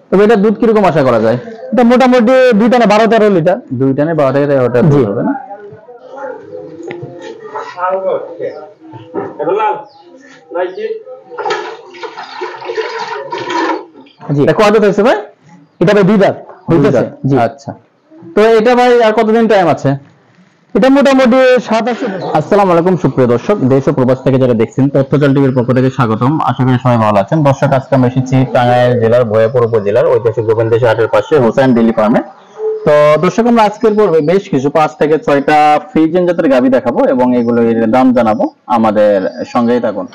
তবে এটা দুধ কিরকম আশা করা যায়? এটা মোটামুটি 2 টানে 12-13 লিটার। 2 টানে 12 থেকে 13 দুধ হবে না? জি, এটা কত হয়েছে ভাই? এটা ভাই 2 দাঁত হইতেছে। জি, আচ্ছা। তো এটা ভাই আর কতদিন টাইম আছে? এটা মোটামুটি 7-8 দিন। আসসালামু আলাইকুম সুপ্রিয় দর্শক, দেশ ও প্রবাস থেকে যারা দেখছেন তথ্যজাল টিভির পক্ষ থেকে স্বাগতম। আশা করি সবাই ভালো আছেন। দর্শক, আজকে আমরা এসেছি টাঙ্গাইল জেলার ভয়াপুর উপজেলার ঐতিহাসিক গোবিন্দেশ্বর হাটের পাশে হোসাইন ডেইরি ফার্মে। তো দর্শক, আমরা আজকের পর্বে বেশ কিছু 5 থেকে 6টা ফ্রিজিয়ান জাতের গাভী দেখাবো এবং এগুলোর দাম জানাবো। আমাদের সঙ্গেই থাকুন।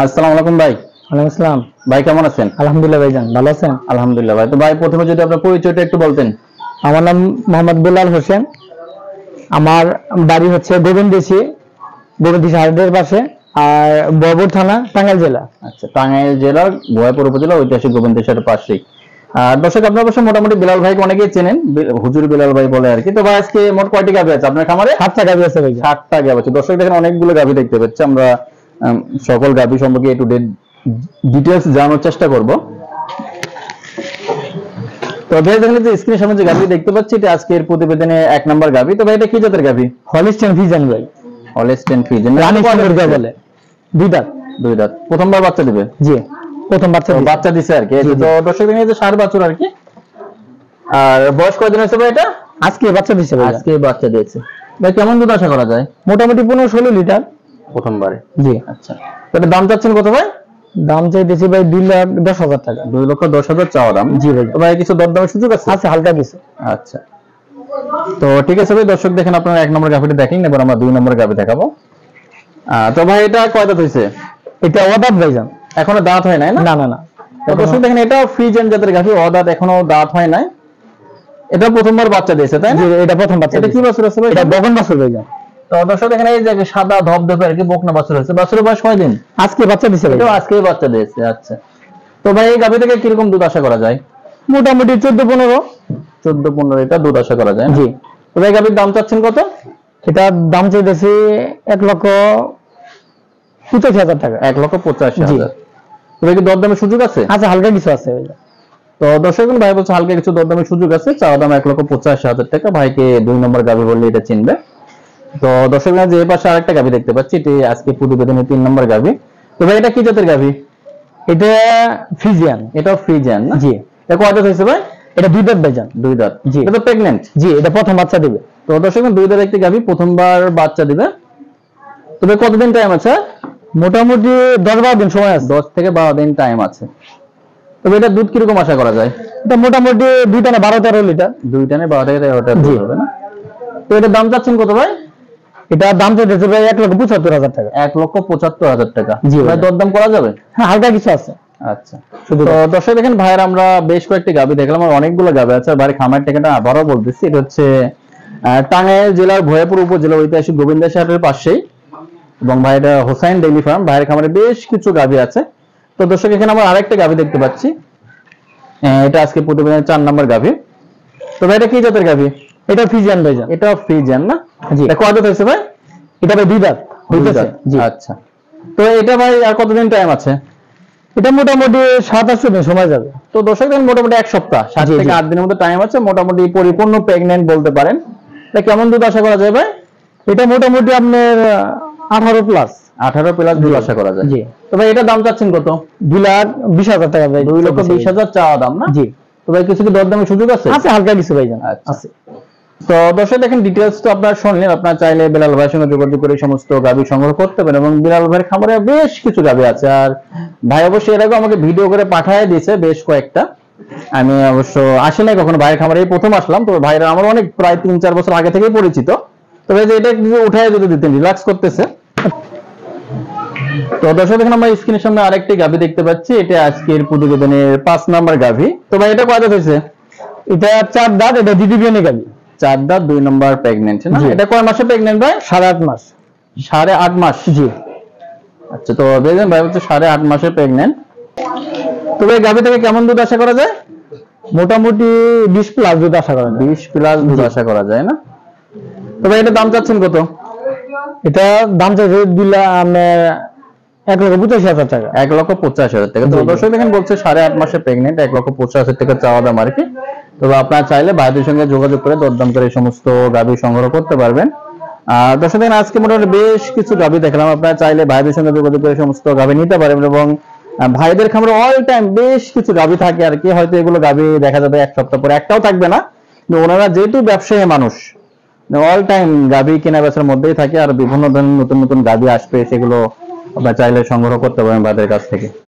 আসসালামু আলাইকুম ভাই। ওয়ালাইকুম আসসালাম। ভাই কেমন আছেন? আলহামদুলিল্লাহ ভাইজান, ভালো আছেন? আলহামদুলিল্লাহ ভাই। তো ভাই প্রথমে যদি আপনার পরিচয়টা একটু বলতেন। আমার নাম মোহাম্মদ বেলাল হোসেন। আমার বাড়ি হচ্ছে গোবিন্দেশ্বর হাটের পাশে, আর বহরমপুর থানা, টাঙ্গাইল জেলা। আচ্ছা, টাঙ্গাইল জেলার ভয়াপুর উপজেলা ঐতিহাসিক গোবিন্দেশ্বরের পাশেই। দর্শক, আপনারা অবশ্য মোটামুটি বিলাল ভাইকে অনেকেই চেনেন, হুজুর বিলাল ভাই বলে আর কি। তো ভাই আজকে মোট কয়টি গাভী আছে আপনার খামারে? 7টা গাভী আছে ভাই। 7টা গাভী আছে। দর্শক দেখেন, অনেকগুলো গাভী দেখতে পাচ্ছি। আমরা সকল গাভী সম্পর্কে একটু ডিটেইলস জানার চেষ্টা করব। তো ভাই দেখেন, যে স্ক্রিনের সামনে যে গাভী দেখতে পাচ্ছি, এটা আজকের প্রতিবেদনে 1 নাম্বার গাভী। তো ভাই এটা কি জাতের গাভী? হলিস্টিয়ান ফ্রিজিয়ান ভাই। হলিস্টিয়ান ফ্রিজিয়ান, রানী সুন্দরতা বলে। 2 দাঁত। 2 দাঁত। প্রথমবার বাচ্চা দিবে? জি, প্রথম বাচ্চা দিছে আর কি। তো দর্শক দেখেন, এই যে 6 বাছুর আর কি। আর বয়স কয়দিন হয়েছে ভাই এটা? আজকে বাচ্চা দিছে ভাই। আজকে বাচ্চা দিয়েছে। ভাই কেমন দুধ আশা করা যায়? মোটামুটি 15-16 লিটার প্রথমবারে। জি। আচ্ছা, তো এটা দাম চাচ্ছেন কত ভাই? দাম চাইতেছি ভাই 2,10,000 টাকা। 2,10,000 চাওয়া দাম। জি ভাই। তো ভাই কিছু দরদামের সুযোগ আছে? আছে, হালকা কিছু। আচ্ছা, তো ঠিক আছে ভাই। দর্শক দেখেন, আপনারা 1 নম্বর গাভীটা দেখেন, এবার আমরা 2 নম্বর গাভী দেখাবো। তো ভাই এটা কয় দাঁত হয়েছে? এটা অদাঁত ভাইজান, এখনো দাঁত হয় নাই? না না না। তো দর্শক দেখেন, এটাও ফ্রিজিয়ান জাতের গাভী, অদাঁত, এখনো দাঁত হয় নাই। এটা প্রথমবার বাচ্চা দিয়েছে তাই না? এটা প্রথম বাচ্চা। এটা কি বাছুর আছে ভাই? এটা বকন বাছুর ভাইজান। তো দর্শক দেখেন, এই যে সাদা ধবধবে আর কি বকনা বাছুর হয়েছে। বাছুরের বয়স কয়দিন? আজকে বাচ্চা দিছে ভাই। এটাও আজকেই বাচ্চা দিয়েছে। আচ্ছা, তো ভাই এই গাভী থেকে কিরকম দুধ আশা করা যায়? মোটামুটি 14-15। 14-15 লিটার দুধ আশা করা যায়। জি। তো ভাই গাভীর দাম চাচ্ছেন কত? এটার দাম চাইতেছি 1,85,000 টাকা। 1,85,000। তো ভাই কি দরদামের সুযোগ আছে? আচ্ছা, হালকা কিছু আছে ভাইজান। তো দর্শক ভাই বলছে হালকা কিছু দরদামের সুযোগ আছে। চাওয়া দাম 1,85,000 টাকা। ভাইকে 2 নম্বর গাভী বললে এটা চিনবে। তো দর্শক যে পাশে আরেকটা গাভী দেখতে পাচ্ছি, এটি আজকে প্রতিবেদনে 3 নম্বর গাভী। তো ভাই এটা কি জাতের গাভী? এটা ফ্রিজিয়ান। এটাও ফ্রিজিয়ান না? জি। এটা কয় দাঁত হয়েছে ভাই? এটা 2 দাঁত ভাইজান। 2 দাঁত। জি। এটা তো প্রেগন্যান্ট? জি, এটা প্রথম বাচ্চা দিবে। তো দর্শক 2 দাঁত একটি গাভী, প্রথমবার বাচ্চা দিবে। তবে কতদিন টাইম আছে? মোটামুটি 10-12 দিন সময় আছে। 10 থেকে 12 দিন টাইম আছে। তবে এটা দুধ কিরকম আশা করা যায়? এটা মোটামুটি 2 টানে 12-13 লিটার। 2 টানে 12 থেকে 13 দুধ হবে না? তো এটার দাম চাচ্ছেন কত ভাই? এটা দাম চাইতেছে ভাই 1,75,000 টাকা। 1,75,000 টাকা। জি ভাই দরদাম করা যাবে? হ্যাঁ, হালকা কিছু আছে। আচ্ছা, তো দর্শক দেখেন, ভাইয়ের আমরা বেশ কয়েকটি গাভী দেখলাম, আর অনেকগুলো গাভী আছে। আর বাড়ির খামার ঠিকানা আবারও বলতেছি, এটা হচ্ছে টাঙ্গাইল জেলার ভয়াপুর উপজেলা ঐতিহাসিক গোবিন্দেশ্বর হাটের পাশেই, এবং ভাইটা হোসাইন ডেইরি ফার্ম। ভাইয়ের খামারে বেশ কিছু গাভী আছে। তো দর্শক এখানে আমরা আরেকটা গাভী দেখতে পাচ্ছি, এটা আজকে প্রতিবেদনের 4 নম্বর গাভী। তো ভাই এটা কি জাতের গাভী? এটা ফ্রিজিয়ান ভাইজান। এটা ফ্রিজিয়ান না? জি। এটা কয় দাঁত হয়েছে ভাই? এটা ভাই 2 দাঁত হইতেছে। জি। আচ্ছা, তো এটা ভাই আর কতদিন টাইম আছে? এটা মোটামুটি 7-8 দিন সময় যাবে। তো দর্শক মোটামুটি 1 সপ্তাহ, 7 থেকে 8 দিনের মতো টাইম আছে। মোটামুটি পরিপূর্ণ প্রেগন্যান্ট বলতে পারেন। তা কেমন দুধ আশা করা যায় ভাই? এটা মোটামুটি আপনার 18+। 18+ দুধ আশা করা যায়। জি। তো ভাই এটা দাম চাচ্ছেন কত? 2,20,000 টাকা ভাই। 2,20,000 চাওয়া দাম না? জি। তো ভাই কিছু কি দরদামের সুযোগ আছে? আছে, হালকা কিছু ভাইজান আছে। তো দর্শক দেখেন, ডিটেইলস তো আপনারা শুনলেন। আপনারা চাইলে বিলাল ভাইয়ের সঙ্গে যোগাযোগ করে সমস্ত গাভী সংগ্রহ করতে পারেন, এবং বিলাল ভাইয়ের খামারে বেশ কিছু গাভী আছে। আর ভাই অবশ্যই এর আগে আমাকে ভিডিও করে পাঠিয়ে দিয়েছে বেশ কয়েকটা। আমি অবশ্য আসি নাই কখনো ভাইয়ের খামারে, এই প্রথম আসলাম। তো ভাইরা আমার অনেক প্রায় 3-4 বছর আগে থেকেই পরিচিত। তবে যে এটা উঠায় যদি দিতেন, রিল্যাক্স করতেছে। তো দর্শক দেখেন, আমরা স্ক্রিনের সামনে আরেকটি গাভী দেখতে পাচ্ছি, এটা আজকের প্রতিবেদনের 5 নম্বর গাভী। তো ভাই এটা কয় দাঁত হয়েছে? এটা 4 দাঁত। এটা দ্বিতীয় গাভী। 4 দাঁত, 2 নম্বর প্রেগন্যান্ট না? এটা কয় মাসে প্রেগন্যান্ট ভাই? 8.5 মাস। 8.5 মাস? জি। আচ্ছা, তো দেখেন ভাই হচ্ছে 8.5 মাসের প্রেগন্যান্ট। তো ভাই গাভী থেকে কেমন দুধ আশা করা যায়? মোটামুটি 20+ দুধ আশা করা যায়। 20+ দুধ আশা করা যায় না? তো ভাই এটা দাম চাচ্ছেন কত? এটা দাম চাইছে 1,85,000 টাকা। 1,85,000 টাকা। তো জি, জি। দর্শক দেখেন বলছে 8.5 মাসে প্রেগনেন্ট, 1,85,000 টাকা চাওয়া দাম আর কি। তবে আপনারা চাইলে ভাইদের সঙ্গে যোগাযোগ করে দরদাম করে এই সমস্ত গাভী সংগ্রহ করতে পারবেন। দর্শক দেখেন আজকে মোটামুটি বেশ কিছু গাভী দেখলাম, আপনারা চাইলে ভাইদের সঙ্গে যোগাযোগ করে এই সমস্ত গাভী নিতে পারবেন। এবং ভাইদের খামারে অল টাইম বেশ কিছু গাভী থাকে আর কি, হয়তো এগুলো গাভী দেখা যাবে এক সপ্তাহ পরে একটাও থাকবে না, কিন্তু ওনারা যেহেতু ব্যবসায়ী মানুষ, অল টাইম গাভী কেনা বেচার মধ্যেই থাকে, আর বিভিন্ন ধরনের নতুন নতুন গাভী আসবে, সেগুলো আপনারা চাইলে সংগ্রহ করতে পারেন ভাইদের কাছ থেকে।